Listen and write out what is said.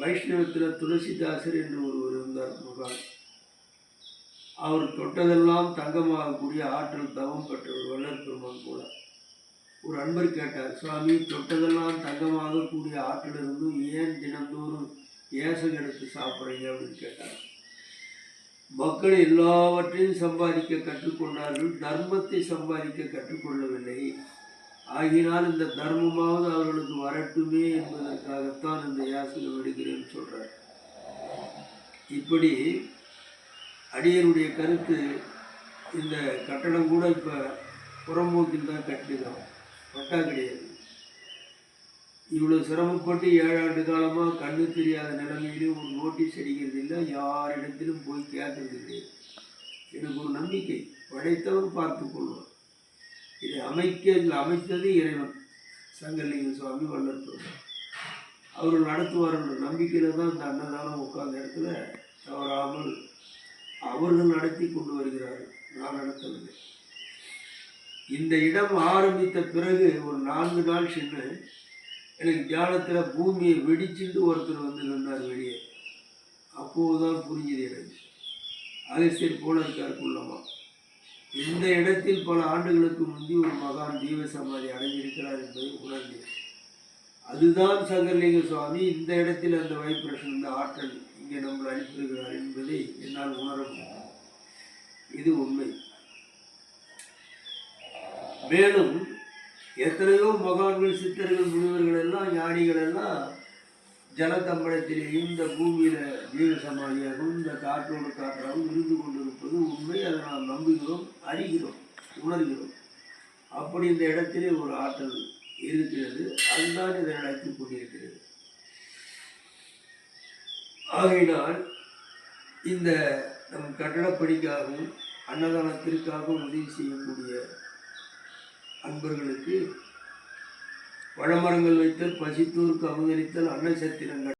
வைஷ்ணவத்தில் துளசிதாசர் என்று ஒருவர் இருந்தார் மகான். அவர் தொட்டதெல்லாம் தங்கமாகக்கூடிய ஆற்றல் தவம் பெற்றவர், வள்ளல் பெருமான் போல. ஒரு அன்பர் கேட்டார், சுவாமி, தொட்டதெல்லாம் தங்கமாகக்கூடிய ஆற்றல் இருந்தும் ஏன் தினந்தோறும் ஏசம் எடுத்து சாப்பிட்றீங்க அப்படின்னு கேட்டார். மக்கள் எல்லாவற்றையும் சம்பாதிக்க கற்றுக்கொண்டார்கள், தர்மத்தை சம்பாதிக்க கற்றுக்கொள்ளவில்லை. ஆகினால் இந்த தர்மமாவது அவர்களுக்கு வரட்டுமே என்பதற்காகத்தான் இந்த யாசகம் எடுக்கிறேன்னு சொல்றார். இப்படி அடியருடைய கருத்து, இந்த கட்டடம் கூட இப்போ புறம்போக்கில் தான் கட்டிக்கிறோம், பட்டா கிடையாது. இவ்வளோ சிரமப்பட்டு 7 ஆண்டு காலமாக கண்ணு தெரியாத நிலைமையிலும் ஒரு நோட்டீஸ் அடிக்கிறது இல்லை, யாரிடத்திலும் போய் கேட்கறது கிடையாது. எனக்கு ஒரு நம்பிக்கை, படைத்தவன் பார்த்து கொள்வான். இதை அமைத்தது இறைவன், சங்கரலிங்க சுவாமி, வள்ளல் பெருமான். அவர்கள் நடத்துவார்கள் நம்பிக்கையில் தான் இந்த அன்னதானம் உட்கார்ந்த இடத்துல தவறாமல் அவர்கள் நடத்தி கொண்டு வருகிறார்கள், நான் நடத்தவில்லை. இந்த இடம் ஆரம்பித்த பிறகு ஒரு 4 நாள் சென்று எனக்கு தியானத்தில் பூமியை வெடிச்சுட்டு ஒருத்தர் வந்து நின்றார் வெளியே. அப்போதுதான் புரிஞ்சுது எனக்கு, அகஸ்தியர் போல இருக்கார் குள்ளமா. இந்த இடத்தில் பல ஆண்டுகளுக்கு முந்தி ஒரு மகான் ஜீவ சமாதி அடைஞ்சிருக்கிறார் என்பதை உணர்ந்தேன். அதுதான் சங்கரலிங்க சுவாமி இந்த இடத்தில் அந்த வைப்ரேஷன், இந்த ஆற்றல் இங்கே நம்மளை அனுப்பியிருக்கிறார் என்பதை என்னால் உணர முடியும். இது உண்மை. மேலும் எத்தனையோ மகான்கள், சித்தர்கள், முனிவர்கள் எல்லாம், ஞானிகள் எல்லாம் ஜலத்தம்பளத்திலேயும் இந்த பூமியில ஜீவ சமாதியாகவும் இந்த காற்றோடு காற்றாகவும் இருந்து கொண்டிருப்பது உண்மை. அதை நாம் நம்புகிறோம், அறிகிறோம், உணர்கிறோம். அப்படி இந்த இடத்திலே ஒரு ஆற்றல் இருக்கிறது, அதுதான் இதை நடத்தி கொண்டிருக்கிறது. ஆகையினால் இந்த நம் கட்டடப்பணிக்காகவும் அன்னதானத்திற்காகவும் உதவி செய்யக்கூடிய அன்பர்களுக்கு பழமரங்கள் வைத்தல், பசித்தோருக்கு அமுதளித்தல், அன்ன சத்திரங்கள்